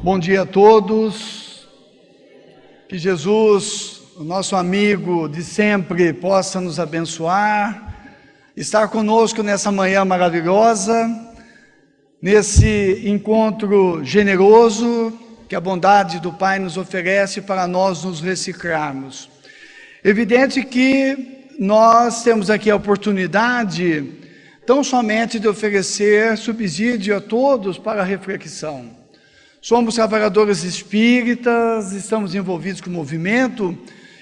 Bom dia a todos, que Jesus, o nosso amigo de sempre, possa nos abençoar, estar conosco nessa manhã maravilhosa, nesse encontro generoso que a bondade do Pai nos oferece para nós nos reciclarmos. Evidente que nós temos aqui a oportunidade, tão somente de oferecer subsídio a todos para a reflexão. Somos trabalhadores espíritas, estamos envolvidos com o movimento,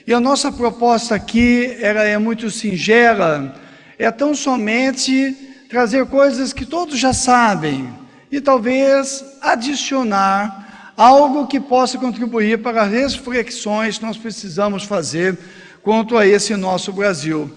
e a nossa proposta aqui é muito singela, é tão somente trazer coisas que todos já sabem, e talvez adicionar algo que possa contribuir para as reflexões que nós precisamos fazer quanto a esse nosso Brasil.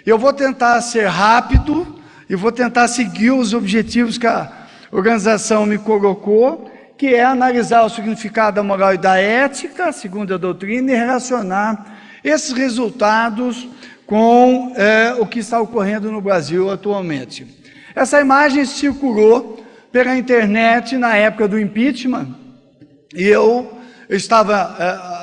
Eu vou tentar ser rápido, e vou tentar seguir os objetivos que a organização me colocou, que é analisar o significado da moral e da ética, segundo a doutrina, e relacionar esses resultados com o que está ocorrendo no Brasil atualmente. Essa imagem circulou pela internet na época do impeachment, e eu estava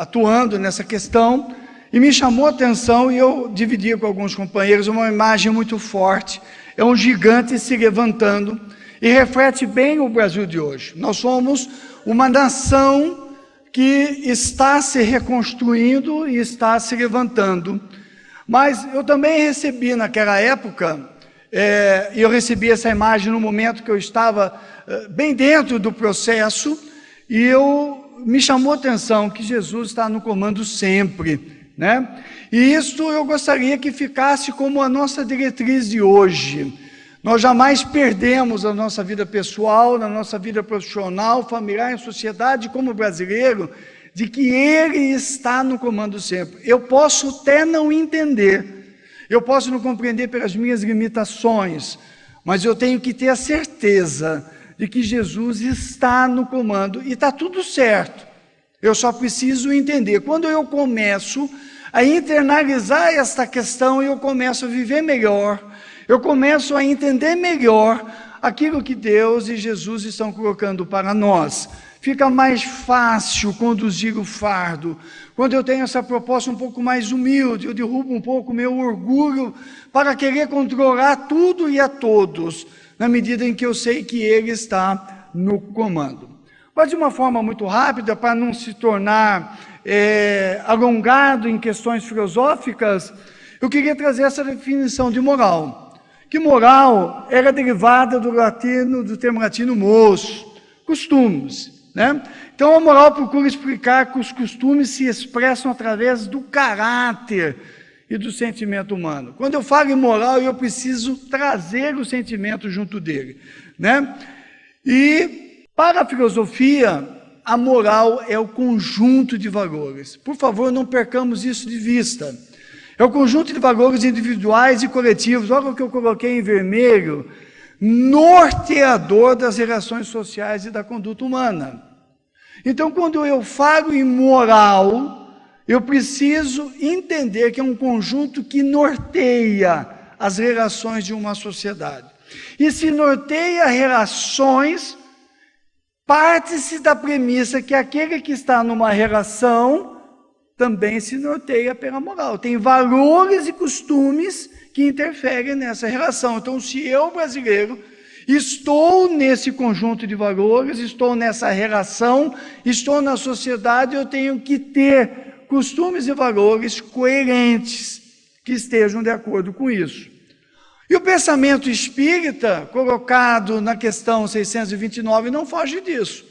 atuando nessa questão, e me chamou a atenção, e eu dividi com alguns companheiros uma imagem muito forte, é um gigante se levantando, e reflete bem o Brasil de hoje. Nós somos uma nação que está se reconstruindo e está se levantando. Mas eu também recebi naquela época, eu recebi essa imagem no momento que eu estava bem dentro do processo, e me chamou a atenção que Jesus está no comando sempre, né? E isso eu gostaria que ficasse como a nossa diretriz de hoje. Nós jamais perdemos a nossa vida pessoal, na nossa vida profissional, familiar, em sociedade, como brasileiro, de que Ele está no comando sempre. Eu posso até não entender, eu posso não compreender pelas minhas limitações, mas eu tenho que ter a certeza de que Jesus está no comando e está tudo certo. Eu só preciso entender. Quando eu começo a internalizar esta questão, eu começo a viver melhor, eu começo a entender melhor aquilo que Deus e Jesus estão colocando para nós. Fica mais fácil conduzir o fardo. Quando eu tenho essa proposta um pouco mais humilde, eu derrubo um pouco o meu orgulho para querer controlar tudo e a todos, na medida em que eu sei que Ele está no comando. Mas de uma forma muito rápida, para não se tornar alongado em questões filosóficas, eu queria trazer essa definição de moral. Que moral era derivada do termo latino mos, costumes, né? Então a moral procura explicar que os costumes se expressam através do caráter e do sentimento humano. Quando eu falo em moral, eu preciso trazer o sentimento junto dele, né? E para a filosofia, a moral é o conjunto de valores. Por favor, não percamos isso de vista. É o conjunto de valores individuais e coletivos, olha o que eu coloquei em vermelho, norteador das relações sociais e da conduta humana. Então, quando eu falo em moral, eu preciso entender que é um conjunto que norteia as relações de uma sociedade. E se norteia relações, parte-se da premissa que aquele que está numa relação também se norteia pela moral. Tem valores e costumes que interferem nessa relação. Então, se eu, brasileiro, estou nesse conjunto de valores, estou nessa relação, estou na sociedade, eu tenho que ter costumes e valores coerentes, que estejam de acordo com isso. E o pensamento espírita, colocado na questão 629, não foge disso.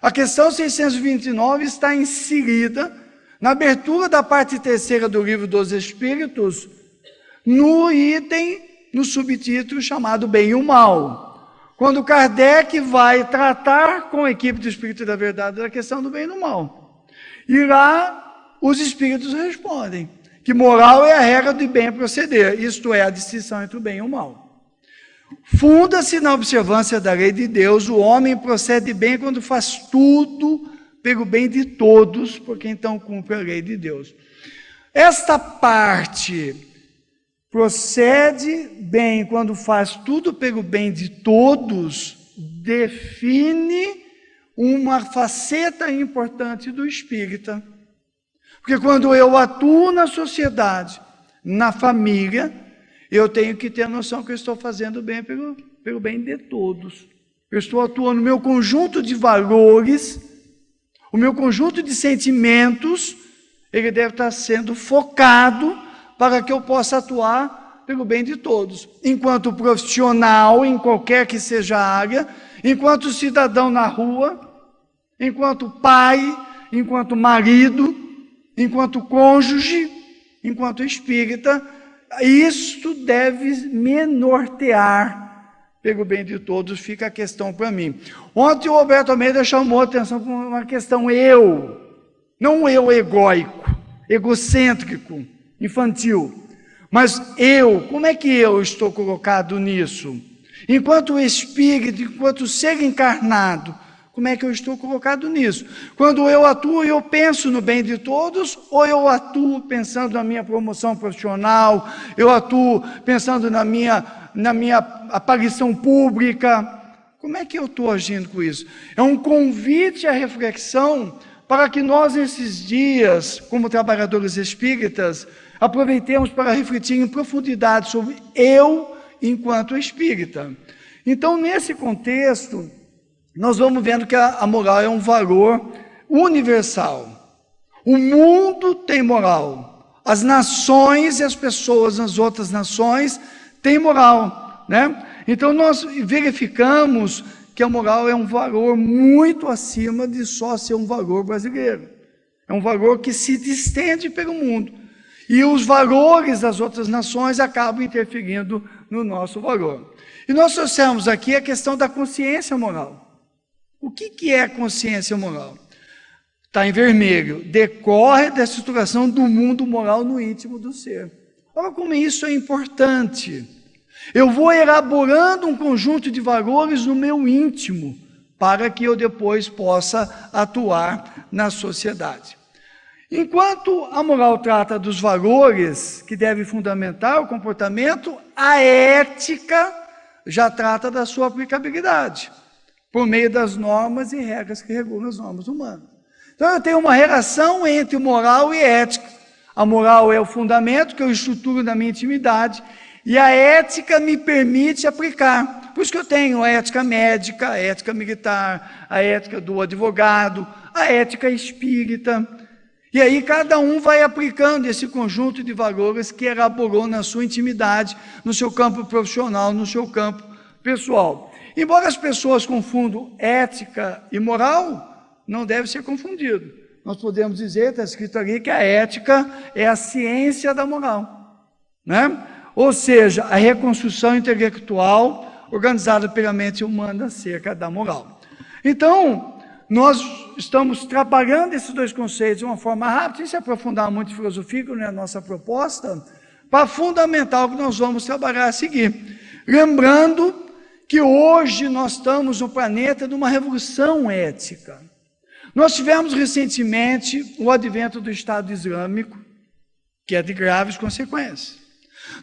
A questão 629 está inserida na abertura da parte terceira do Livro dos Espíritos, no item, no subtítulo chamado Bem e o Mal. Quando Kardec vai tratar com a equipe do Espírito da Verdade da questão do bem e do mal. E lá os Espíritos respondem que moral é a regra do bem proceder, isto é, a distinção entre o bem e o mal. Funda-se na observância da lei de Deus, o homem procede bem quando faz tudo pelo bem de todos, porque então cumpre a lei de Deus. Esta parte, procede bem quando faz tudo pelo bem de todos, define uma faceta importante do espírita. Porque quando eu atuo na sociedade, na família, eu tenho que ter a noção que eu estou fazendo bem pelo bem de todos. Eu estou atuando no meu conjunto de valores, o meu conjunto de sentimentos, ele deve estar sendo focado para que eu possa atuar pelo bem de todos. Enquanto profissional, em qualquer que seja a área, enquanto cidadão na rua, enquanto pai, enquanto marido, enquanto cônjuge, enquanto espírita, isto deve me nortear pelo bem de todos, fica a questão para mim. Ontem o Roberto Almeida chamou a atenção para uma questão eu, não um eu egóico, egocêntrico, infantil, mas eu, como é que eu estou colocado nisso? Enquanto espírito, enquanto ser encarnado, como é que eu estou colocado nisso? Quando eu atuo, eu penso no bem de todos, ou eu atuo pensando na minha promoção profissional, eu atuo pensando na minha aparição pública? Como é que eu estou agindo com isso? É um convite à reflexão para que nós, nesses dias, como trabalhadores espíritas, aproveitemos para refletir em profundidade sobre eu enquanto espírita. Então, nesse contexto, nós vamos vendo que a moral é um valor universal. O mundo tem moral. As nações e as pessoas nas outras nações têm moral, né? Então nós verificamos que a moral é um valor muito acima de só ser um valor brasileiro. É um valor que se estende pelo mundo. E os valores das outras nações acabam interferindo no nosso valor. E nós trouxemos aqui a questão da consciência moral. O que é consciência moral? Está em vermelho. Decorre da estruturação do mundo moral no íntimo do ser. Olha como isso é importante. Eu vou elaborando um conjunto de valores no meu íntimo, para que eu depois possa atuar na sociedade. Enquanto a moral trata dos valores que devem fundamentar o comportamento, a ética já trata da sua aplicabilidade, por meio das normas e regras que regulam as normas humanas. Então eu tenho uma relação entre moral e ética. A moral é o fundamento que eu estruturo na minha intimidade, e a ética me permite aplicar. Por isso que eu tenho a ética médica, a ética militar, a ética do advogado, a ética espírita. E aí cada um vai aplicando esse conjunto de valores que elaborou na sua intimidade, no seu campo profissional, no seu campo pessoal. Embora as pessoas confundam ética e moral, não deve ser confundido. Nós podemos dizer, está escrito ali, que a ética é a ciência da moral, né? Ou seja, a reconstrução intelectual organizada pela mente humana acerca da moral. Então, nós estamos trabalhando esses dois conceitos de uma forma rápida, sem se aprofundar muito em filosofia, que não é a nossa proposta, para fundamentar o que nós vamos trabalhar a seguir. Lembrando que hoje nós estamos no planeta de uma revolução ética. Nós tivemos recentemente o advento do Estado Islâmico, que é de graves consequências.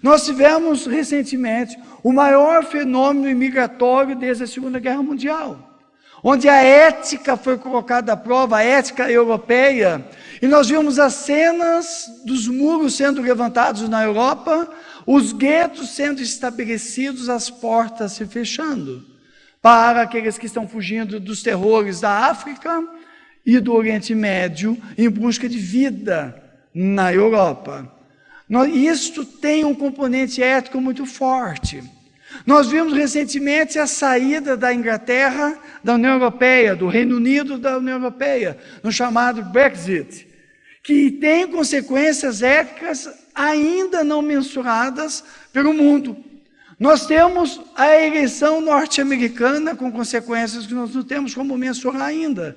Nós tivemos recentemente o maior fenômeno imigratório desde a Segunda Guerra Mundial, onde a ética foi colocada à prova, a ética europeia, e nós vimos as cenas dos muros sendo levantados na Europa, os guetos sendo estabelecidos, as portas se fechando, para aqueles que estão fugindo dos terrores da África e do Oriente Médio, em busca de vida na Europa. Isto tem um componente ético muito forte. Nós vimos recentemente a saída da Inglaterra da União Europeia, do Reino Unido da União Europeia, no chamado Brexit, que tem consequências éticas ainda não mensuradas pelo mundo. Nós temos a eleição norte-americana com consequências que nós não temos como mensurar ainda.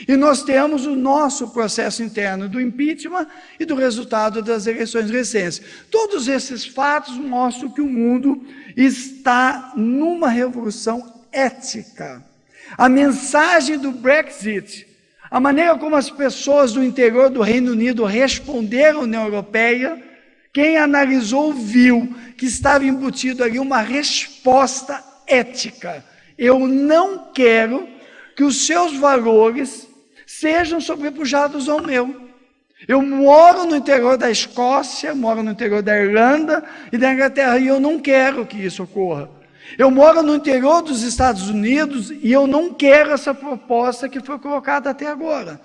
E nós temos o nosso processo interno do impeachment e do resultado das eleições recentes. Todos esses fatos mostram que o mundo está numa revolução ética. A mensagem do Brexit, a maneira como as pessoas do interior do Reino Unido responderam à União Europeia, quem analisou viu que estava embutido ali uma resposta ética. Eu não quero que os seus valores sejam sobrepujados ao meu. Eu moro no interior da Escócia, moro no interior da Irlanda e da Inglaterra, e eu não quero que isso ocorra. Eu moro no interior dos Estados Unidos e eu não quero essa proposta que foi colocada até agora.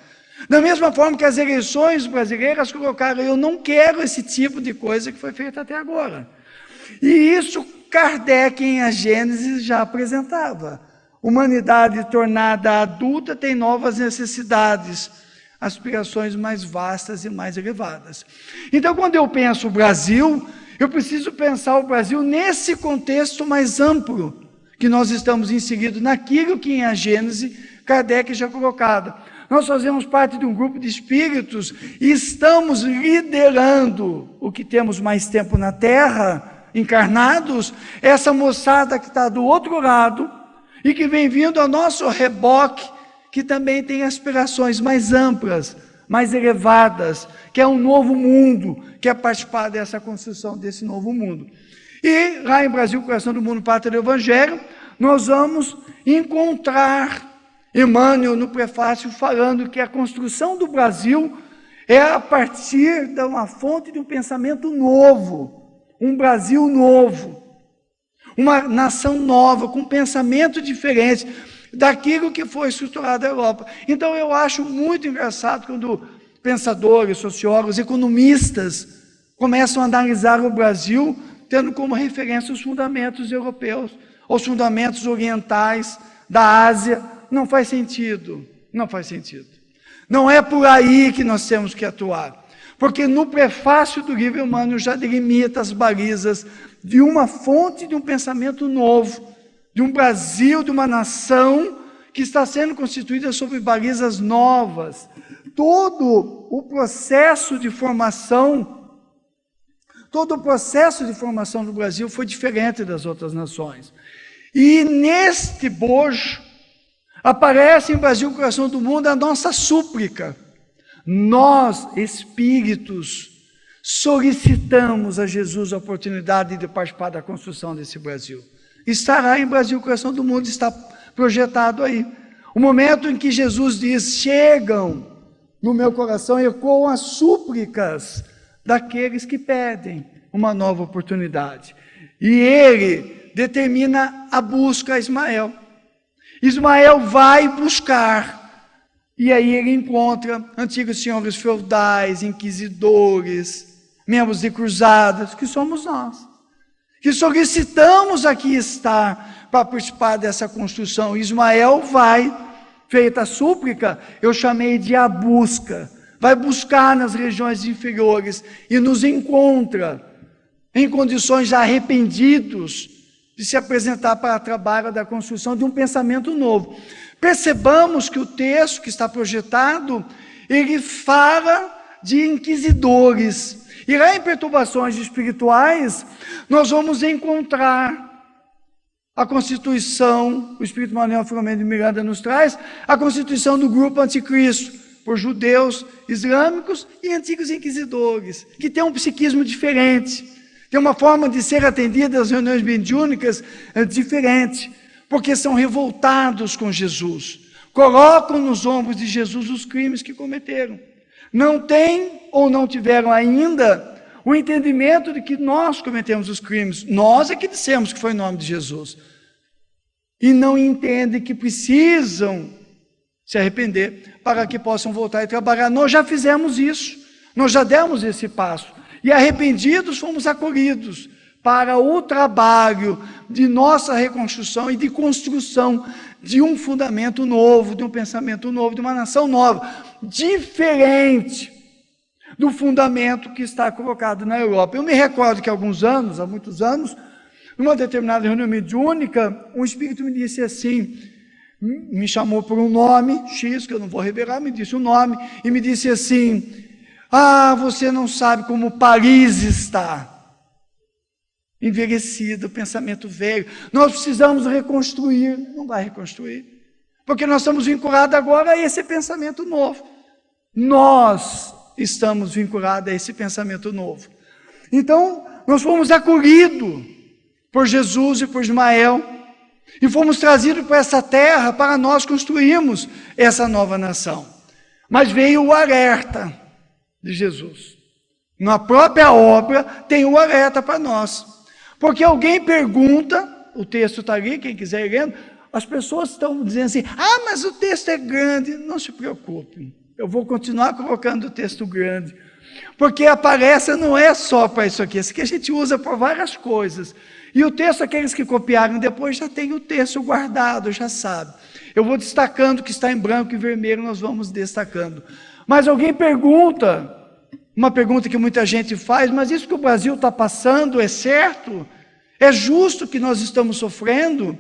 Da mesma forma que as eleições brasileiras colocaram, eu não quero esse tipo de coisa que foi feita até agora. E isso Kardec, em A Gênese, já apresentava. Humanidade tornada adulta tem novas necessidades, aspirações mais vastas e mais elevadas. Então, quando eu penso o Brasil, eu preciso pensar o Brasil nesse contexto mais amplo que nós estamos inseridos, naquilo que em A Gênese Kardec já colocado. Nós fazemos parte de um grupo de espíritos e estamos liderando o que temos mais tempo na Terra, encarnados, essa moçada que está do outro lado e que vem vindo ao nosso reboque, que também tem aspirações mais amplas, mais elevadas, que é um novo mundo, quer participar dessa construção desse novo mundo. E lá em Brasil, Coração do Mundo, Pátria do Evangelho, nós vamos encontrar Emmanuel no prefácio falando que a construção do Brasil é a partir de uma fonte de um pensamento novo, um Brasil novo, uma nação nova, com pensamento diferente daquilo que foi estruturado na Europa. Então eu acho muito engraçado quando pensadores, sociólogos, economistas começam a analisar o Brasil tendo como referência os fundamentos europeus, os fundamentos orientais da Ásia. Não faz sentido, não faz sentido. Não é por aí que nós temos que atuar, porque no prefácio do livro Emmanuel já delimita as balizas de uma fonte de um pensamento novo, de um Brasil, de uma nação que está sendo constituída sobre balizas novas. Todo o processo de formação do Brasil foi diferente das outras nações. E neste bojo aparece em Brasil, Coração do Mundo, a nossa súplica. Nós, espíritos, solicitamos a Jesus a oportunidade de participar da construção desse Brasil. Estará em Brasil, Coração do Mundo, está projetado aí. O momento em que Jesus diz, chegam no meu coração, ecoam as súplicas daqueles que pedem uma nova oportunidade. E ele determina a busca a Ismael. Ismael vai buscar, e aí ele encontra antigos senhores feudais, inquisidores, membros de cruzadas, que somos nós, que solicitamos aqui estar para participar dessa construção. Ismael vai, feita a súplica, eu chamei de a busca, vai buscar nas regiões inferiores e nos encontra em condições já arrependidos de se apresentar para o trabalho da construção de um pensamento novo. Percebamos que o texto que está projetado, ele fala de inquisidores. E lá em Perturbações Espirituais, nós vamos encontrar a constituição, o Espírito Manuel Filomeno de Miranda nos traz, a constituição do grupo anticristo, por judeus, islâmicos e antigos inquisidores, que tem um psiquismo diferente. Tem uma forma de ser atendida às reuniões mediúnicas diferente, porque são revoltados com Jesus, colocam nos ombros de Jesus os crimes que cometeram. Não têm ou não tiveram ainda o entendimento de que nós cometemos os crimes. Nós é que dissemos que foi em nome de Jesus. E não entendem que precisam se arrepender para que possam voltar e trabalhar. Nós já fizemos isso, nós já demos esse passo. E arrependidos fomos acolhidos para o trabalho de nossa reconstrução e de construção de um fundamento novo, de um pensamento novo, de uma nação nova, diferente do fundamento que está colocado na Europa. Eu me recordo que há muitos anos, numa determinada reunião mediúnica, um espírito me disse assim, me chamou por um nome X, que eu não vou revelar, me disse o nome, e me disse assim, você não sabe como Paris está. Envelhecido, pensamento velho. Nós precisamos reconstruir. Não vai reconstruir. Porque nós estamos vinculados agora a esse pensamento novo. Nós estamos vinculados a esse pensamento novo. Então, nós fomos acolhidos por Jesus e por Ismael E fomos trazidos para essa terra para nós construirmos essa nova nação. Mas veio o alerta de Jesus. Na própria obra tem o alerta para nós. Porque alguém pergunta, o texto está ali, quem quiser ir lendo, as pessoas estão dizendo assim, mas o texto é grande. Não se preocupem, eu vou continuar colocando o texto grande. Porque a palestra não é só para isso aqui a gente usa para várias coisas. E o texto, aqueles que copiaram depois, já tem o texto guardado, já sabe. Eu vou destacando o que está em branco e vermelho, nós vamos destacando. Mas alguém pergunta, uma pergunta que muita gente faz, mas isso que o Brasil está passando é certo? É justo que nós estamos sofrendo?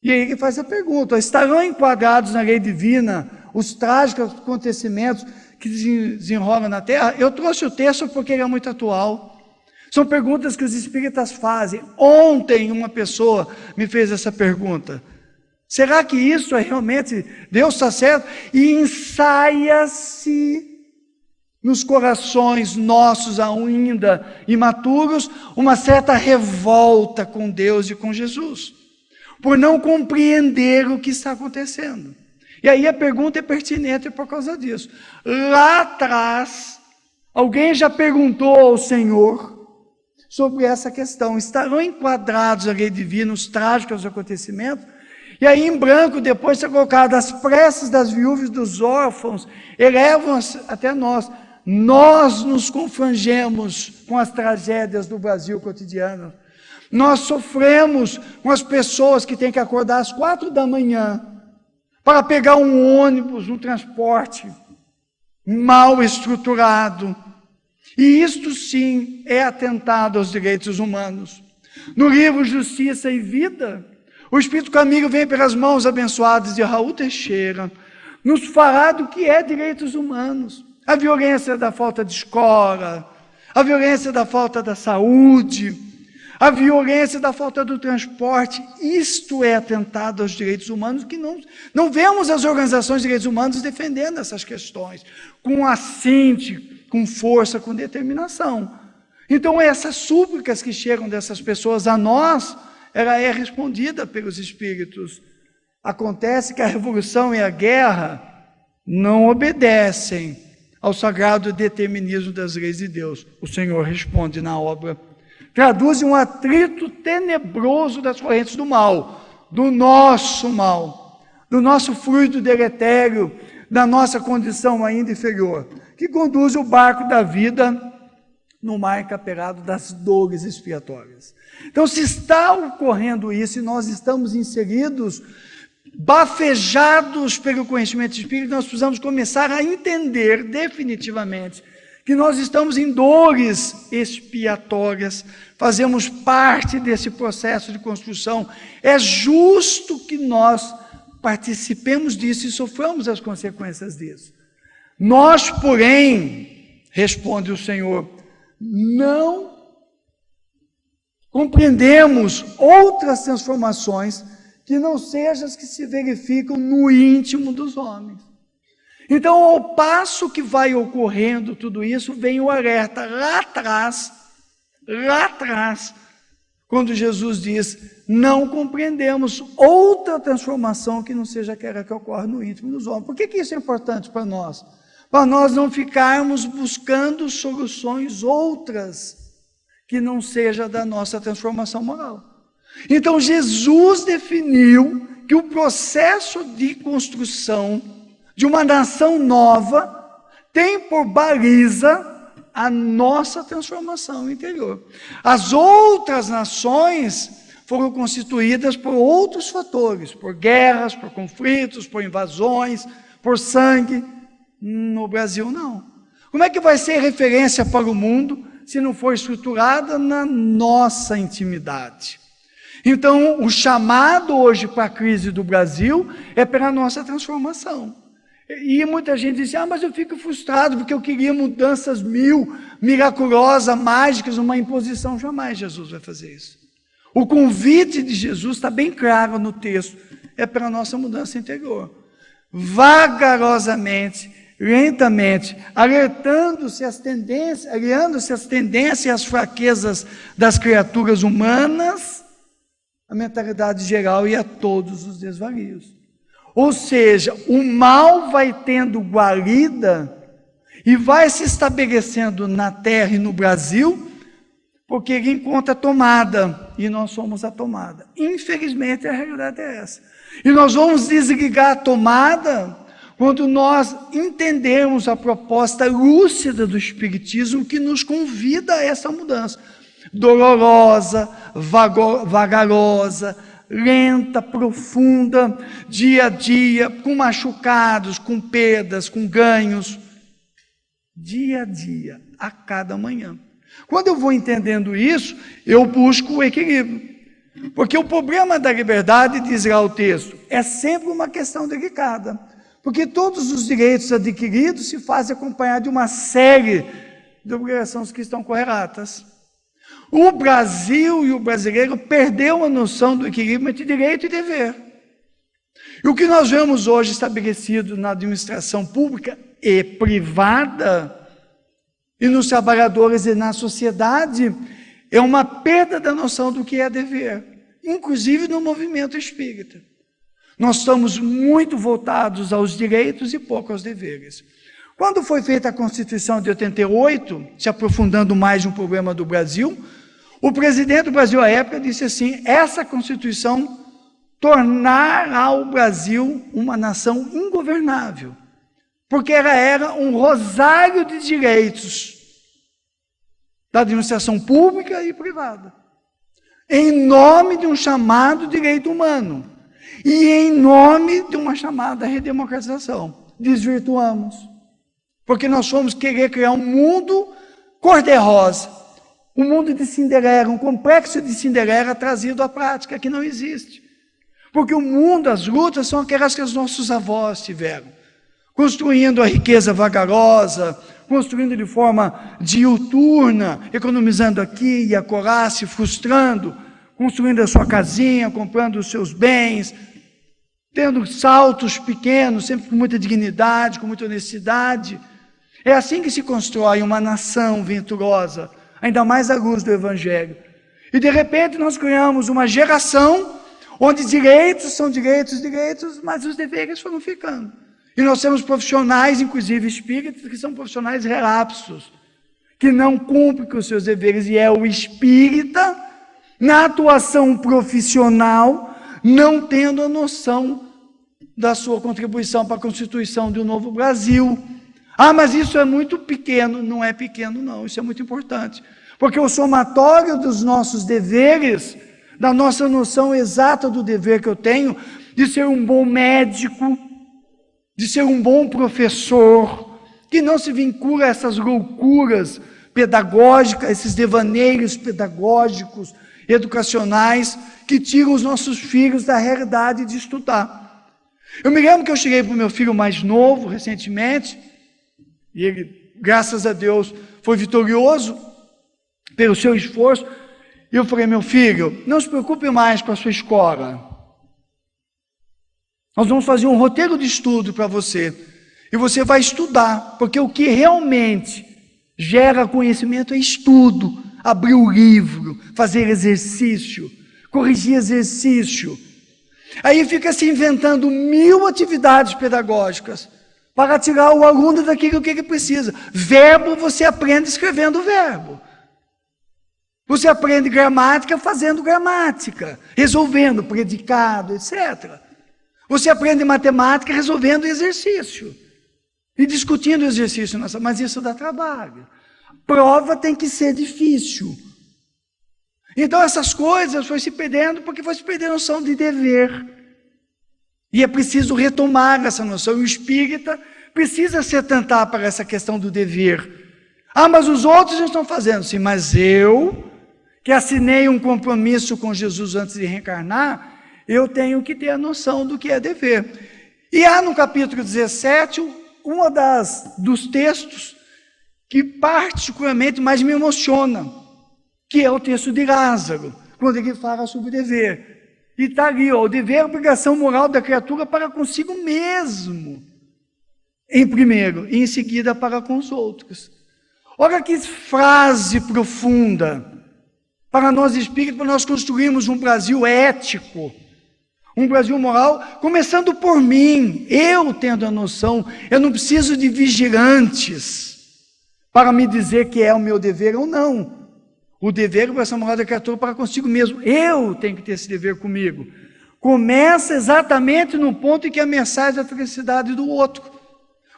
E aí ele faz a pergunta, estarão enquadrados na lei divina os trágicos acontecimentos que desenrolam na terra? Eu trouxe o texto porque ele é muito atual. São perguntas que os espíritas fazem. Ontem uma pessoa me fez essa pergunta. Será que isso é realmente, Deus está certo? E ensaia-se nos corações nossos ainda imaturos uma certa revolta com Deus e com Jesus, por não compreender o que está acontecendo. E aí a pergunta é pertinente por causa disso. Lá atrás, alguém já perguntou ao Senhor sobre essa questão, estarão enquadrados a lei divina os trágicos acontecimentos? E aí em branco depois está colocado, as preces das viúvas e dos órfãos elevam até nós nos confrangemos com as tragédias do Brasil cotidiano, nós sofremos com as pessoas que têm que acordar às 4 da manhã, para pegar um ônibus, um transporte mal estruturado, e isto sim é atentado aos direitos humanos. No livro Justiça e Vida, o Espírito Caminho vem pelas mãos abençoadas de Raul Teixeira, nos falar do que é direitos humanos, a violência da falta de escola, a violência da falta da saúde, a violência da falta do transporte. Isto é atentado aos direitos humanos, que não vemos as organizações de direitos humanos defendendo essas questões, com assinte, com força, com determinação. Então essas súplicas que chegam dessas pessoas a nós, ela é respondida pelos espíritos. Acontece que a revolução e a guerra não obedecem ao sagrado determinismo das leis de Deus. O Senhor responde na obra. Traduz um atrito tenebroso das correntes do mal, do nosso fluido deletério, da nossa condição ainda inferior, que conduz o barco da vida no mar encapelado das dores expiatórias. Então, se está ocorrendo isso e nós estamos inseridos, bafejados pelo conhecimento espírita, nós precisamos começar a entender definitivamente que nós estamos em dores expiatórias, fazemos parte desse processo de construção. É justo que nós participemos disso e soframos as consequências disso. Nós, porém, responde o Senhor, não compreendemos outras transformações que não sejam as que se verificam no íntimo dos homens. Então, ao passo que vai ocorrendo tudo isso, vem o alerta lá atrás, quando Jesus diz, não compreendemos outra transformação que não seja aquela que ocorre no íntimo dos homens. Por que isso é importante para nós? Para nós não ficarmos buscando soluções outras que não seja da nossa transformação moral. Então, Jesus definiu que o processo de construção de uma nação nova tem por baliza a nossa transformação interior. As outras nações foram constituídas por outros fatores, por guerras, por conflitos, por invasões, por sangue. No Brasil, não. Como é que vai ser referência para o mundo se não for estruturada na nossa intimidade? Então, o chamado hoje para a crise do Brasil é pela nossa transformação. E muita gente diz, mas eu fico frustrado porque eu queria mudanças miraculosas, mágicas, uma imposição. Jamais Jesus vai fazer isso. O convite de Jesus está bem claro no texto, é para a nossa mudança interior. Vagarosamente, lentamente, aliando-se as tendências e as fraquezas das criaturas humanas, a mentalidade geral e a todos os desvarios. Ou seja, o mal vai tendo guarida e vai se estabelecendo na terra e no Brasil, porque ele encontra a tomada, e nós somos a tomada. Infelizmente, a realidade é essa. E nós vamos desligar a tomada quando nós entendemos a proposta lúcida do Espiritismo que nos convida a essa mudança. Dolorosa, vagarosa, lenta, profunda, dia a dia, com machucados, com perdas, com ganhos. Dia a dia, a cada manhã. Quando eu vou entendendo isso, eu busco o equilíbrio. Porque o problema da liberdade, diz lá o texto, é sempre uma questão delicada. Porque todos os direitos adquiridos se fazem acompanhar de uma série de obrigações que estão correlatas. O Brasil e o brasileiro perdeu a noção do equilíbrio entre direito e dever. E o que nós vemos hoje estabelecido na administração pública e privada, e nos trabalhadores e na sociedade, é uma perda da noção do que é dever, inclusive no movimento espírita. Nós estamos muito voltados aos direitos e pouco aos deveres. Quando foi feita a Constituição de 88, se aprofundando mais no problema do Brasil, o presidente do Brasil à época disse assim: essa Constituição tornará o Brasil uma nação ingovernável, porque ela era um rosário de direitos da administração pública e privada, em nome de um chamado direito humano e em nome de uma chamada redemocratização. Desvirtuamos, porque nós fomos querer criar um mundo cor-de-rosa, um mundo de Cinderela, um complexo de Cinderela trazido à prática, que não existe. Porque o mundo, as lutas, são aquelas que os nossos avós tiveram, construindo a riqueza vagarosa, construindo de forma diuturna, economizando aqui e acolá, se frustrando, construindo a sua casinha, comprando os seus bens, tendo saltos pequenos, sempre com muita dignidade, com muita honestidade. É assim que se constrói uma nação venturosa, ainda mais à luz do Evangelho. E de repente nós criamos uma geração onde direitos são direitos, mas os deveres foram ficando. E nós temos profissionais, inclusive espíritas, que são profissionais relapsos, que não cumprem com os seus deveres, e é o espírita, na atuação profissional, não tendo a noção da sua contribuição para a constituição de um novo Brasil. Ah, mas isso é muito pequeno. Não é pequeno, não, isso é muito importante. Porque o somatório dos nossos deveres, da nossa noção exata do dever que eu tenho, de ser um bom médico, de ser um bom professor, que não se vincula a essas loucuras pedagógicas, esses devaneios pedagógicos, educacionais, que tiram os nossos filhos da realidade de estudar. Eu me lembro que eu cheguei para o meu filho mais novo, recentemente, e ele, graças a Deus, foi vitorioso pelo seu esforço, e eu falei: meu filho, não se preocupe mais com a sua escola. Nós vamos fazer um roteiro de estudo para você, e você vai estudar, porque o que realmente gera conhecimento é estudo, abrir o livro, fazer exercício, corrigir exercício. Aí fica se inventando 1000 atividades pedagógicas para tirar o aluno daquilo que ele precisa. Verbo você aprende escrevendo verbo. Você aprende gramática fazendo gramática, resolvendo predicado, etc. Você aprende matemática resolvendo exercício e discutindo exercício, mas isso dá trabalho. Prova tem que ser difícil. Então essas coisas foi se perdendo porque foi se perdendo a noção de dever. E é preciso retomar essa noção. E o espírita precisa se atentar para essa questão do dever. Ah, mas os outros não estão fazendo. Sim, mas eu, que assinei um compromisso com Jesus antes de reencarnar, eu tenho que ter a noção do que é dever. E há no capítulo 17, dos textos que particularmente mais me emociona, que é o texto de Lázaro, quando ele fala sobre o dever. E está ali, ó, o dever é a obrigação moral da criatura para consigo mesmo, em primeiro, e em seguida para com os outros. Olha que frase profunda. para nós espíritas, para nós construirmos um Brasil ético, um Brasil moral, começando por mim. Eu tendo a noção, eu não preciso de vigilantes para me dizer que é o meu dever ou não. O dever é essa moral da criatura para consigo mesmo. Eu tenho que ter esse dever comigo. Começa exatamente no ponto em que a mensagem da felicidade do outro.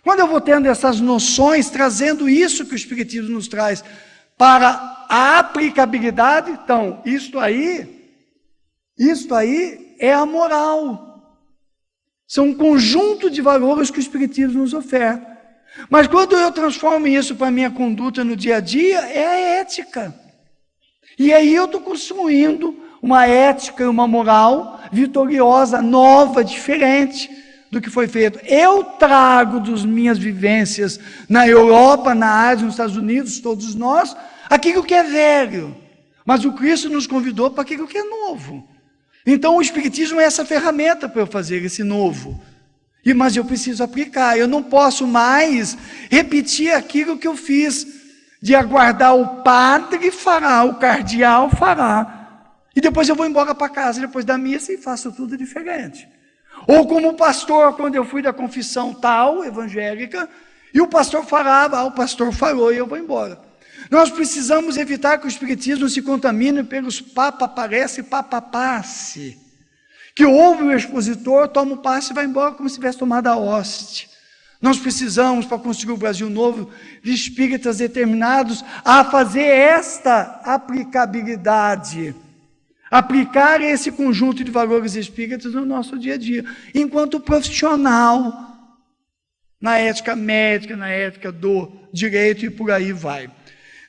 Quando eu vou tendo essas noções, trazendo isso que o Espiritismo nos traz para a aplicabilidade, então, isto aí é a moral. São um conjunto de valores que o Espiritismo nos oferta. Mas quando eu transformo isso para a minha conduta no dia a dia, é a ética. E aí eu estou construindo uma ética e uma moral vitoriosa, nova, diferente do que foi feito. Eu trago das minhas vivências na Europa, na Ásia, nos Estados Unidos, todos nós, aquilo que é velho. Mas o Cristo nos convidou para aquilo que é novo. Então o Espiritismo é essa ferramenta para eu fazer esse novo. Mas eu preciso aplicar. Eu não posso mais repetir aquilo que eu fiz, de aguardar o padre fará, o cardeal fará. E depois eu vou embora para casa, depois da missa, e faço tudo diferente. Ou como pastor, quando eu fui da confissão tal, evangélica, e o pastor falava, o pastor falou e eu vou embora. Nós precisamos evitar que o Espiritismo se contamine pelos papa aparece, papa passe. Que ouve o expositor, toma o passe e vai embora como se tivesse tomado a hoste. Nós precisamos, para construir o Brasil novo, de espíritas determinados a fazer esta aplicabilidade, aplicar esse conjunto de valores espíritas no nosso dia a dia, enquanto profissional, na ética médica, na ética do direito e por aí vai.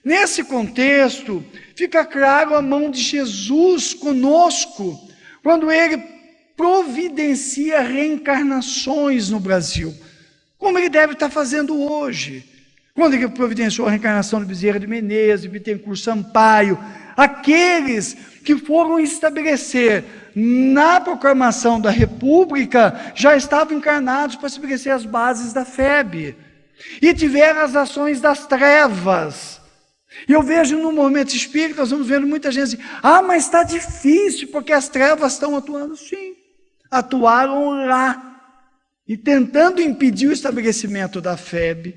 Nesse contexto, fica claro a mão de Jesus conosco, quando ele providencia reencarnações no Brasil, como ele deve estar fazendo hoje. Quando ele providenciou a reencarnação de Bezerra de Menezes, de Bittencourt Sampaio, aqueles que foram estabelecer na proclamação da República, já estavam encarnados para estabelecer as bases da FEB, e tiveram as ações das trevas. E eu vejo no movimento espírita, nós vamos vendo muita gente assim, mas está difícil, porque as trevas estão atuando. Sim, atuaram lá, e tentando impedir o estabelecimento da FEB,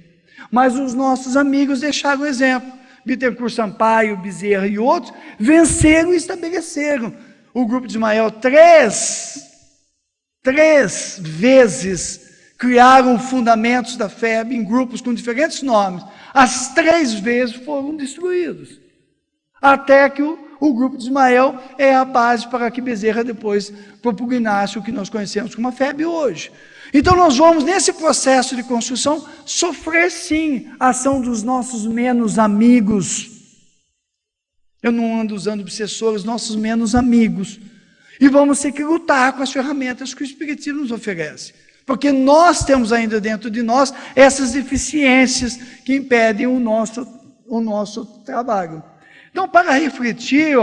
mas os nossos amigos deixaram o exemplo. Bittencourt Sampaio, Bezerra e outros venceram e estabeleceram. O grupo de Ismael, três vezes criaram fundamentos da FEB em grupos com diferentes nomes. As 3 vezes foram destruídos. Até que o grupo de Ismael é a base para que Bezerra depois propugnasse o que nós conhecemos como a FEB hoje. Então nós vamos, nesse processo de construção, sofrer sim a ação dos nossos menos amigos. Eu não ando usando obsessores, nossos menos amigos. E vamos ter que lutar com as ferramentas que o Espiritismo nos oferece. Porque nós temos ainda dentro de nós essas deficiências que impedem o nosso trabalho. Então, para refletir,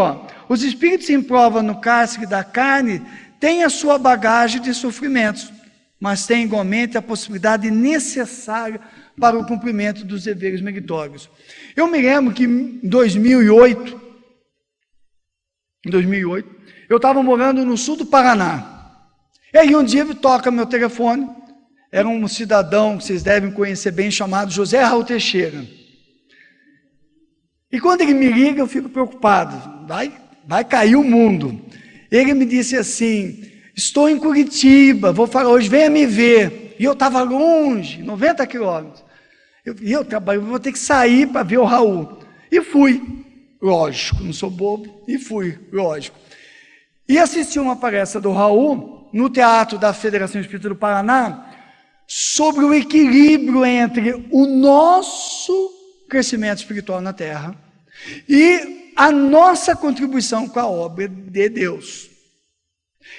os espíritos em prova no cárcere da carne têm a sua bagagem de sofrimentos, mas têm igualmente a possibilidade necessária para o cumprimento dos deveres meritórios. Eu me lembro que em 2008, eu estava morando no sul do Paraná. E aí um dia me toca meu telefone, era um cidadão que vocês devem conhecer bem, chamado José Raul Teixeira. E quando ele me liga, eu fico preocupado, vai cair o mundo. Ele me disse assim, estou em Curitiba, vou falar hoje, venha me ver. E eu estava longe, 90 quilômetros. Eu trabalho, vou ter que sair para ver o Raul. E fui, lógico, não sou bobo, e fui, lógico. E assisti uma palestra do Raul, no Teatro da Federação Espírita do Paraná, sobre o equilíbrio entre o nosso crescimento espiritual na Terra e a nossa contribuição com a obra de Deus.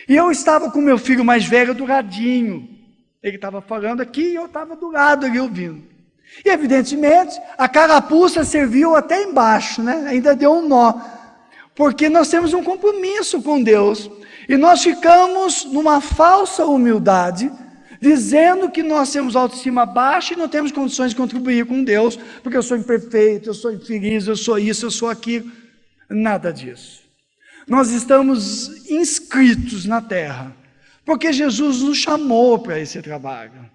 E eu estava com meu filho mais velho do ladinho, ele estava falando aqui e eu estava do lado ali ouvindo. E evidentemente a carapuça serviu até embaixo, né? Ainda deu um nó, porque nós temos um compromisso com Deus e nós ficamos numa falsa humildade, dizendo que nós temos autoestima baixa e não temos condições de contribuir com Deus, porque eu sou imperfeito, eu sou infeliz, eu sou isso, eu sou aquilo. Nada disso. Nós estamos inscritos na terra, porque Jesus nos chamou para esse trabalho.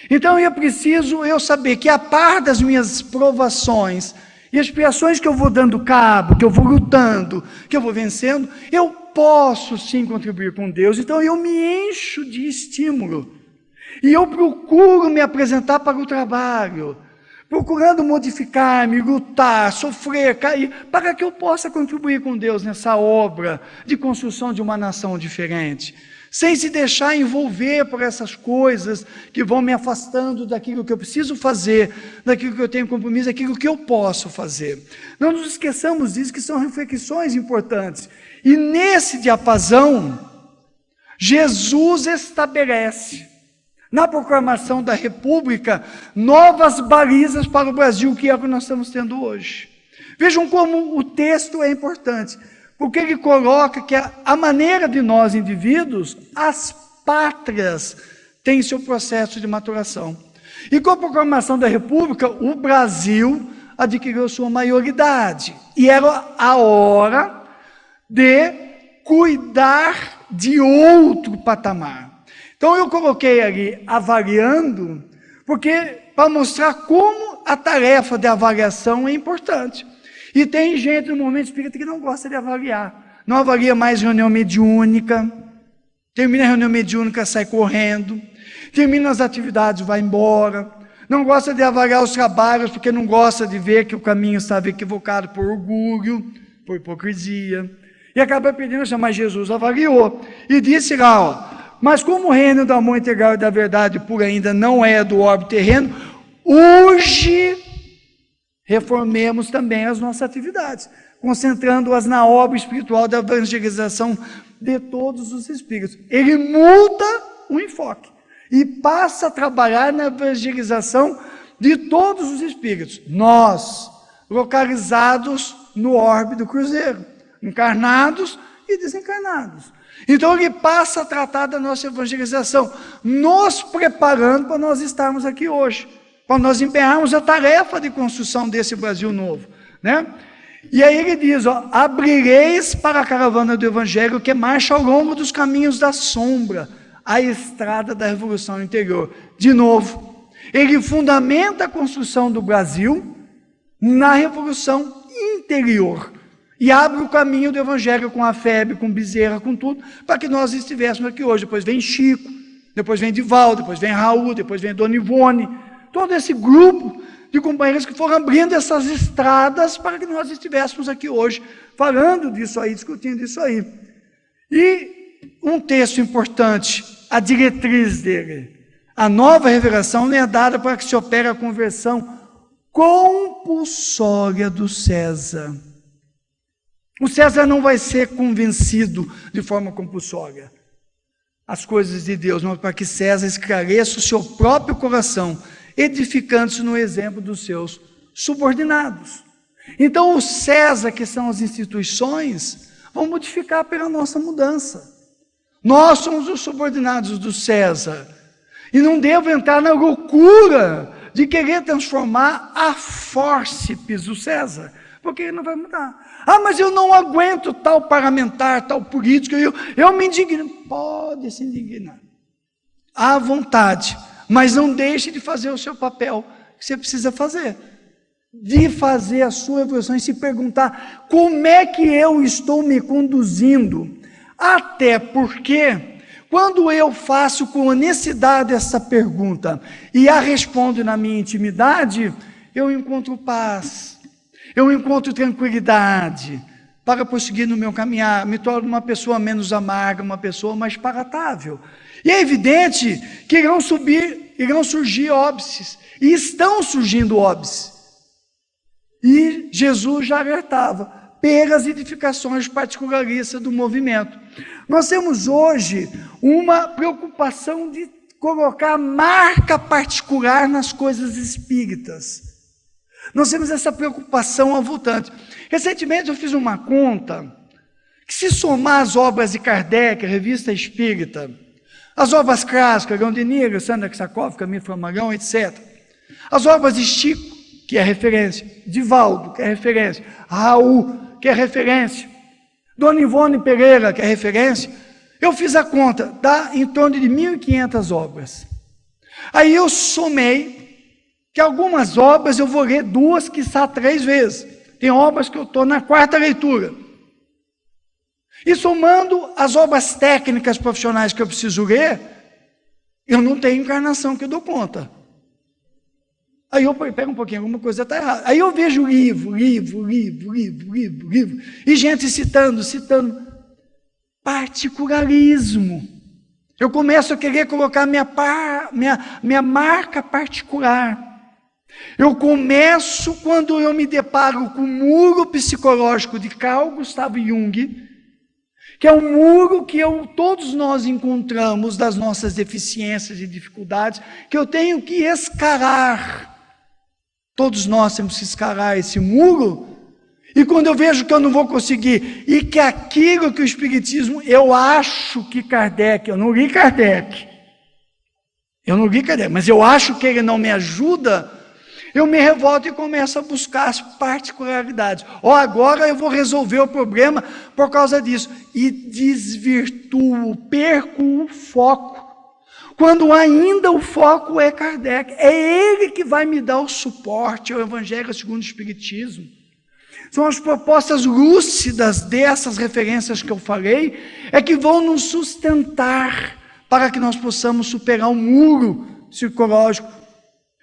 Então é preciso eu saber que, a par das minhas provações e expiações que eu vou dando cabo, que eu vou lutando, que eu vou vencendo, eu posso sim contribuir com Deus. Então eu me encho de estímulo, e eu procuro me apresentar para o trabalho, procurando modificar-me, lutar, sofrer, cair, para que eu possa contribuir com Deus nessa obra de construção de uma nação diferente, sem se deixar envolver por essas coisas que vão me afastando daquilo que eu preciso fazer, daquilo que eu tenho compromisso, daquilo que eu posso fazer. Não nos esqueçamos disso, que são reflexões importantes. E nesse diapasão, Jesus estabelece, na proclamação da República, novas balizas para o Brasil, que é o que nós estamos tendo hoje. Vejam como o texto é importante, porque ele coloca que a maneira de nós, indivíduos, as pátrias têm seu processo de maturação. E com a proclamação da República, o Brasil adquiriu sua maioridade, e era a hora de cuidar de outro patamar. Então eu coloquei ali avaliando, porque para mostrar como a tarefa de avaliação é importante. E tem gente no movimento espírita que não gosta de avaliar, não avalia mais reunião mediúnica, termina a reunião mediúnica, sai correndo, termina as atividades, vai embora, não gosta de avaliar os trabalhos, porque não gosta de ver que o caminho estava equivocado por orgulho, por hipocrisia, e acaba pedindo assim, mas Jesus avaliou, e disse lá, ó, mas como o reino do amor integral e da verdade pura ainda não é do orbe terreno, urge reformemos também as nossas atividades, concentrando-as na obra espiritual da evangelização de todos os espíritos. Ele muda o enfoque e passa a trabalhar na evangelização de todos os espíritos, nós, localizados no orbe do cruzeiro, encarnados e desencarnados. Então ele passa a tratar da nossa evangelização, nos preparando para nós estarmos aqui hoje, para nós empenharmos a tarefa de construção desse Brasil novo, né? E aí ele diz, ó, abrireis para a caravana do Evangelho que marcha ao longo dos caminhos da sombra, a estrada da revolução interior. De novo, ele fundamenta a construção do Brasil na revolução interior, e abre o caminho do Evangelho com a FEB, com Bezerra, com tudo, para que nós estivéssemos aqui hoje. Depois vem Chico, depois vem Divaldo, depois vem Raul, depois vem Dona Ivone, todo esse grupo de companheiros que foram abrindo essas estradas para que nós estivéssemos aqui hoje, falando disso aí, discutindo isso aí. E um texto importante, a diretriz dele, a nova revelação é dada para que se opere a conversão compulsória do César. O César não vai ser convencido de forma compulsória as coisas de Deus, mas para que César esclareça o seu próprio coração, edificando-se no exemplo dos seus subordinados. Então o César, que são as instituições, vão modificar pela nossa mudança. Nós somos os subordinados do César, e não devo entrar na loucura de querer transformar a fórceps do César, porque ele não vai mudar. Ah, mas eu não aguento tal parlamentar, tal político, eu me indigno. Pode se indignar, à vontade, mas não deixe de fazer o seu papel que você precisa fazer, de fazer a sua evolução e se perguntar, como é que eu estou me conduzindo? Até porque, quando eu faço com honestidade essa pergunta, e a respondo na minha intimidade, eu encontro paz, eu encontro tranquilidade para prosseguir no meu caminhar, me torno uma pessoa menos amarga, uma pessoa mais palatável. E é evidente que irão surgir óbices, e estão surgindo óbices. E Jesus já alertava pelas edificações particularistas do movimento. Nós temos hoje uma preocupação de colocar marca particular nas coisas espíritas. Nós temos essa preocupação avultante. Recentemente eu fiz uma conta, que se somar as obras de Kardec, a Revista Espírita, as obras clássicas, Leon Denis, Alexandre Aksakov, Camille Flammarion, etc. As obras de Chico, que é referência, Divaldo, que é referência, Raul, que é referência, Dona Ivone Pereira, que é referência. Eu fiz a conta, dá em torno de 1.500 obras. Aí eu somei que algumas obras eu vou ler 2, quiçá 3 vezes. Tem obras que eu estou na 4ª leitura. E somando as obras técnicas profissionais que eu preciso ler, eu não tenho encarnação que eu dou conta. Aí eu pego um pouquinho, alguma coisa está errada. Aí eu vejo livro, e gente citando. Particularismo. Eu começo a querer colocar minha marca particular. Eu começo, quando eu me deparo com o muro psicológico de Carl Gustav Jung, que é um muro que todos nós encontramos das nossas deficiências e dificuldades, que eu tenho que escalar. Todos nós temos que escalar esse muro. E quando eu vejo que eu não vou conseguir, e que aquilo que o Espiritismo, eu acho que Kardec, eu não li Kardec, mas eu acho que ele não me ajuda, eu me revolto e começo a buscar as particularidades. Agora eu vou resolver o problema por causa disso. E desvirtuo, perco o foco. Quando ainda o foco é Kardec. É ele que vai me dar o suporte ao Evangelho segundo o Espiritismo. São as propostas lúcidas dessas referências que eu falei, é que vão nos sustentar para que nós possamos superar o muro psicológico.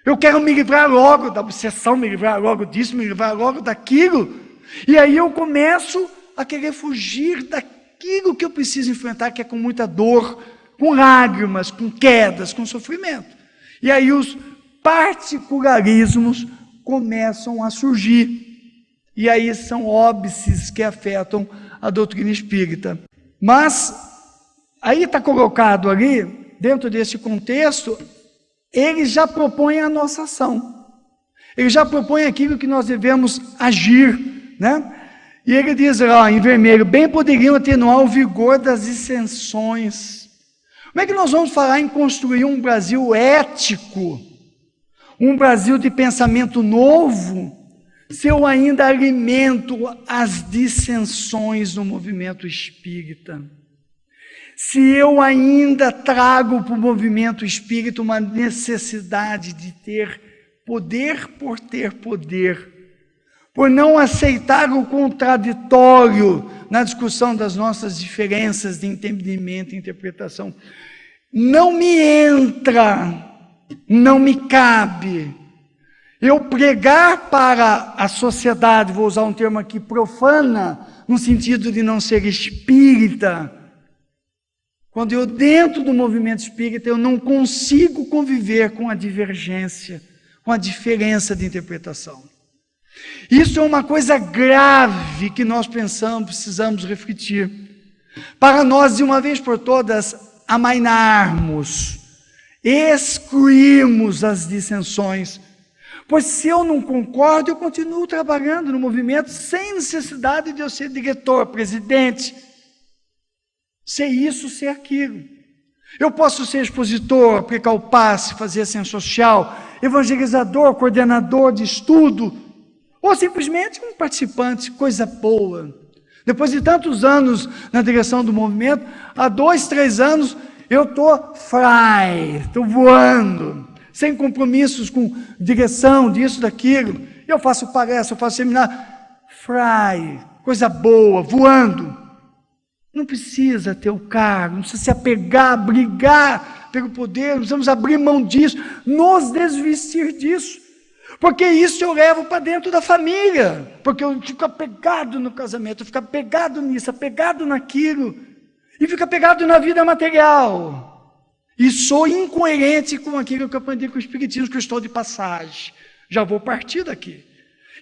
Eu quero me livrar logo da obsessão, me livrar logo disso, me livrar logo daquilo. E aí eu começo a querer fugir daquilo que eu preciso enfrentar, que é com muita dor, com lágrimas, com quedas, com sofrimento. E aí os particularismos começam a surgir. E aí são óbices que afetam a doutrina espírita. Mas, aí está colocado ali, dentro desse contexto, ele já propõe a nossa ação. Ele já propõe aquilo que nós devemos agir, né? E ele diz lá, em vermelho, bem poderiam atenuar o vigor das dissensões. Como é que nós vamos falar em construir um Brasil ético, um Brasil de pensamento novo, se eu ainda alimento as dissensões no movimento espírita? Se eu ainda trago para o movimento espírita uma necessidade de ter poder por ter poder, por não aceitar o contraditório na discussão das nossas diferenças de entendimento e interpretação, não me entra, não me cabe eu pregar para a sociedade, vou usar um termo aqui, profana, no sentido de não ser espírita, quando eu dentro do movimento espírita eu não consigo conviver com a divergência, com a diferença de interpretação. Isso é uma coisa grave que nós precisamos refletir, para nós de uma vez por todas amainarmos, excluirmos as dissensões. Pois se eu não concordo, eu continuo trabalhando no movimento sem necessidade de eu ser diretor, presidente, ser isso, ser aquilo. Eu posso ser expositor, aplicar o passe, fazer ação social, evangelizador, coordenador de estudo, ou simplesmente um participante, coisa boa. Depois de tantos anos na direção do movimento, há 2, 3 anos, eu estou fly, estou voando, sem compromissos com direção disso, daquilo. Eu faço palestra, eu faço seminário, fly, coisa boa, voando. Não precisa ter o cargo, não precisa se apegar, brigar pelo poder, não precisamos abrir mão disso, nos desvestir disso, porque isso eu levo para dentro da família, porque eu fico apegado no casamento, eu fico apegado nisso, apegado naquilo, e fico apegado na vida material. E sou incoerente com aquilo que eu aprendi com o Espiritismo, que eu estou de passagem. Já vou partir daqui.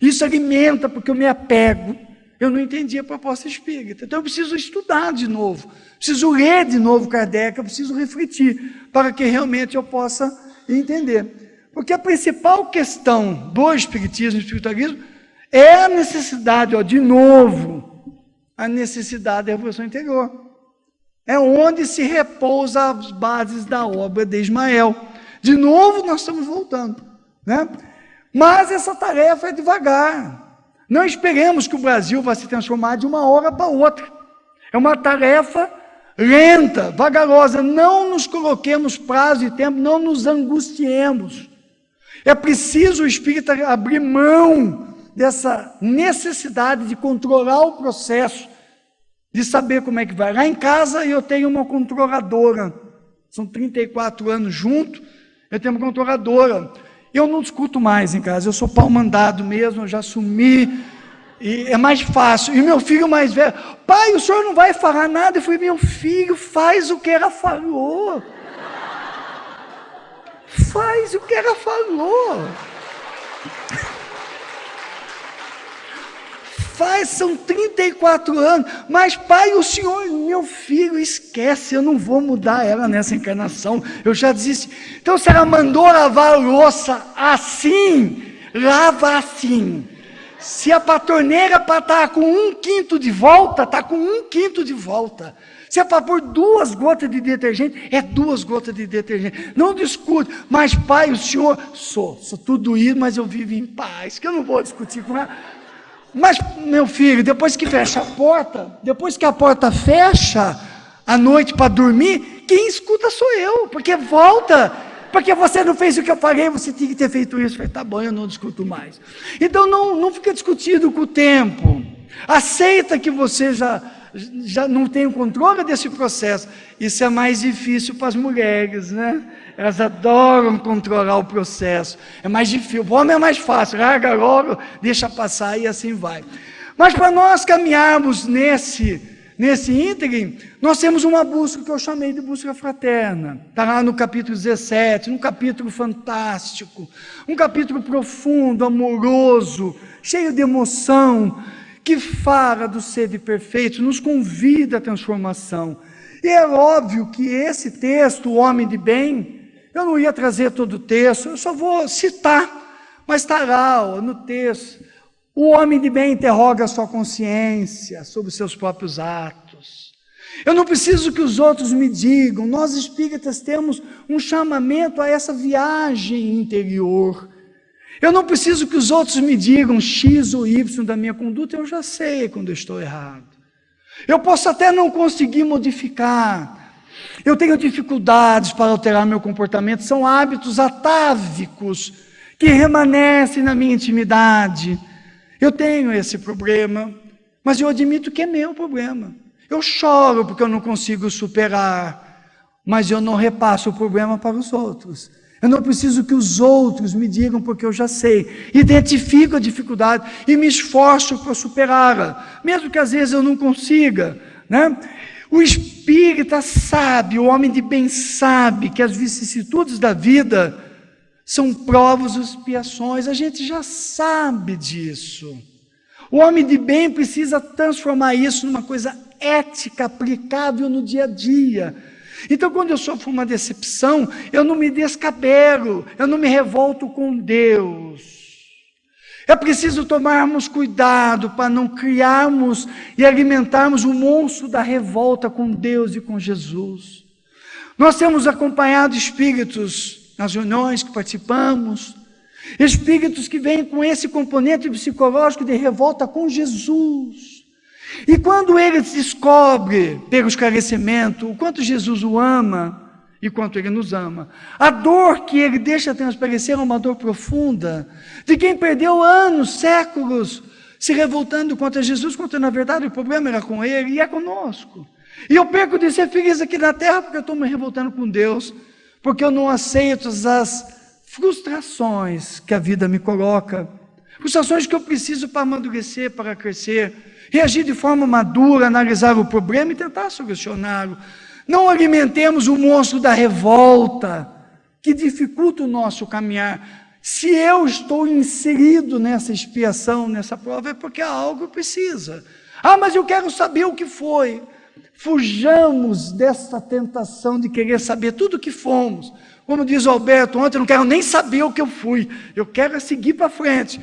Isso alimenta, porque eu me apego. Eu não entendi a proposta espírita. Então eu preciso estudar de novo. Preciso ler de novo Kardec. Eu preciso refletir para que realmente eu possa entender. Porque a principal questão do Espiritismo e do espiritualismo é a necessidade, de novo, a necessidade da revolução interior. É onde se repousa as bases da obra de Ismael. De novo nós estamos voltando, né? Mas essa tarefa é devagar. Não esperemos que o Brasil vá se transformar de uma hora para outra. É uma tarefa lenta, vagarosa. Não nos coloquemos prazo e tempo, não nos angustiemos. É preciso o Espírito abrir mão dessa necessidade de controlar o processo, de saber como é que vai. Lá em casa eu tenho uma controladora, são 34 anos junto, eu tenho uma controladora. Eu não discuto mais em casa, eu sou pau mandado mesmo, eu já assumi, e é mais fácil. E meu filho mais velho, pai, o senhor não vai falar nada? Eu falei, meu filho, faz o que ela falou. Faz o que ela falou. Faz, são 34 anos, mas pai, o senhor, meu filho, esquece, eu não vou mudar ela nessa encarnação, eu já disse. Então se ela mandou lavar a louça assim, lava assim. Se a torneira para estar com 1/5 de volta, está com 1/5 de volta. Se é para pôr 2 gotas de detergente, é 2 gotas de detergente. Não discute, mas pai, o senhor, sou tudo isso, mas eu vivo em paz, que eu não vou discutir com ela. Mas, meu filho, depois que fecha a porta, depois que a porta fecha à noite para dormir, quem escuta sou eu, porque volta, porque você não fez o que eu falei, você tinha que ter feito isso. Eu falei, tá bom, eu não discuto mais. Então não fica discutindo com o tempo, aceita que você já não tem o controle desse processo. Isso é mais difícil para as mulheres, né? Elas adoram controlar o processo, é mais difícil. O homem é mais fácil, larga logo, deixa passar e assim vai. Mas para nós caminharmos nesse ínterim, nós temos uma busca que eu chamei de busca fraterna. Está lá no capítulo 17, um capítulo fantástico, um capítulo profundo, amoroso, cheio de emoção, que fala do sede perfeito, nos convida à transformação. E é óbvio que esse texto, o homem de bem, eu não ia trazer todo o texto, eu só vou citar, mas está lá no texto. O homem de bem interroga a sua consciência sobre os seus próprios atos. Eu não preciso que os outros me digam, nós espíritas temos um chamamento a essa viagem interior. Eu não preciso que os outros me digam X ou Y da minha conduta, eu já sei quando eu estou errado. Eu posso até não conseguir modificar, eu tenho dificuldades para alterar meu comportamento, são hábitos atávicos que remanescem na minha intimidade. Eu tenho esse problema, mas eu admito que é meu problema. Eu choro porque eu não consigo superar, mas eu não repasso o problema para os outros. Eu não preciso que os outros me digam porque eu já sei. Identifico a dificuldade e me esforço para superá-la, mesmo que às vezes eu não consiga, né? O espírita sabe, o homem de bem sabe que as vicissitudes da vida são provas e expiações, a gente já sabe disso. O homem de bem precisa transformar isso numa coisa ética, aplicável no dia a dia. Então, quando eu sofro uma decepção, eu não me descabelo, eu não me revolto com Deus. É preciso tomarmos cuidado para não criarmos e alimentarmos o monstro da revolta com Deus e com Jesus. Nós temos acompanhado espíritos nas reuniões que participamos, espíritos que vêm com esse componente psicológico de revolta com Jesus. E quando ele descobre, pelo esclarecimento, o quanto Jesus o ama e quanto ele nos ama, a dor que ele deixa transparecer é uma dor profunda, de quem perdeu anos, séculos, se revoltando contra Jesus, quando na verdade o problema era com ele e é conosco. E eu perco de ser feliz aqui na terra porque eu estou me revoltando com Deus, porque eu não aceito as frustrações que a vida me coloca, frustrações que eu preciso para amadurecer, para crescer, reagir de forma madura, analisar o problema e tentar solucioná-lo. Não alimentemos o monstro da revolta, que dificulta o nosso caminhar. Se eu estou inserido nessa expiação, nessa prova, é porque algo precisa. Ah, mas eu quero saber o que foi. Fujamos dessa tentação de querer saber tudo o que fomos. Como diz o Alberto ontem, eu não quero nem saber o que eu fui, eu quero seguir para frente.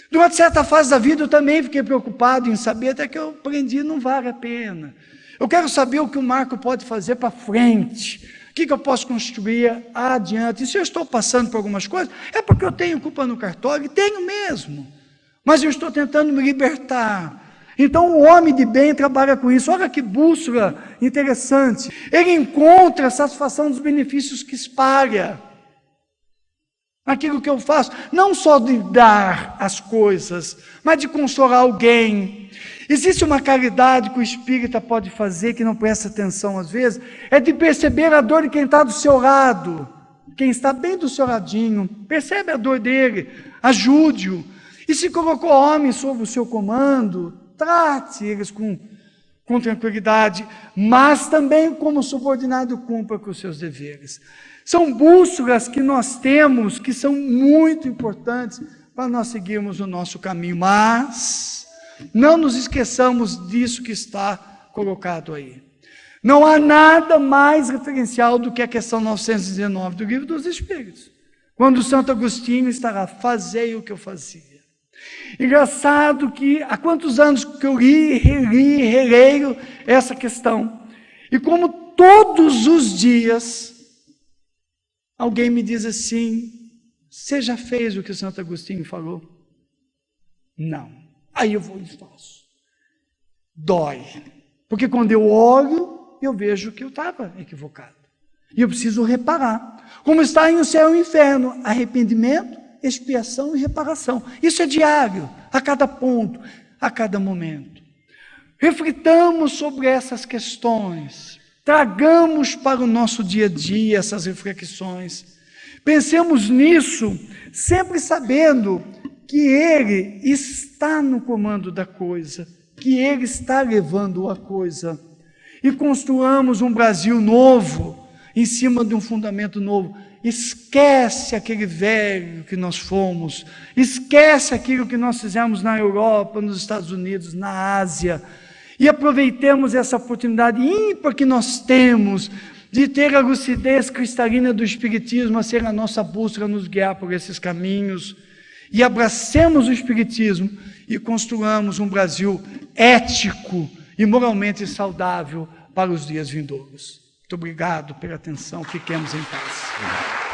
Durante certa fase da vida eu também fiquei preocupado em saber, até que eu aprendi, não vale a pena. Eu quero saber o que o Marco pode fazer para frente, o que eu posso construir adiante. E se eu estou passando por algumas coisas, é porque eu tenho culpa no cartório, e tenho mesmo. mas eu estou tentando me libertar. Então o homem de bem trabalha com isso. Olha que bússola interessante. Ele encontra a satisfação dos benefícios que espalha. Aquilo que eu faço, não só de dar as coisas, mas de consolar alguém. Existe uma caridade que o espírita pode fazer, que não presta atenção às vezes, é de perceber a dor de quem está do seu lado. Quem está bem do seu ladinho, percebe a dor dele, ajude-o. E se colocou homens sob o seu comando, trate eles com tranquilidade, mas também como subordinado cumpra com os seus deveres. São bússolas que nós temos, que são muito importantes para nós seguirmos o nosso caminho, mas não nos esqueçamos disso que está colocado aí. Não há nada mais referencial do que a questão 919 do Livro dos Espíritos, quando Santo Agostinho estará, fazei o que eu fazia. Engraçado que há quantos anos que eu releio essa questão, e como todos os dias alguém me diz assim, você já fez o que Santo Agostinho falou? Não. Aí eu vou e faço. Dói. Porque quando eu olho, eu vejo que eu estava equivocado. E eu preciso reparar. Como está em o céu e o inferno, arrependimento, expiação e reparação. Isso é diário, a cada ponto, a cada momento. Reflitamos sobre essas questões. Tragamos para o nosso dia a dia essas reflexões. Pensemos nisso, sempre sabendo que Ele está no comando da coisa, que Ele está levando a coisa. E construamos um Brasil novo, em cima de um fundamento novo. Esquece aquele velho que nós fomos, esquece aquilo que nós fizemos na Europa, nos Estados Unidos, na Ásia, e aproveitemos essa oportunidade ímpar que nós temos de ter a lucidez cristalina do Espiritismo a ser a nossa bússola, nos guiar por esses caminhos, e abracemos o Espiritismo e construamos um Brasil ético e moralmente saudável para os dias vindouros. Muito obrigado pela atenção, fiquemos em paz.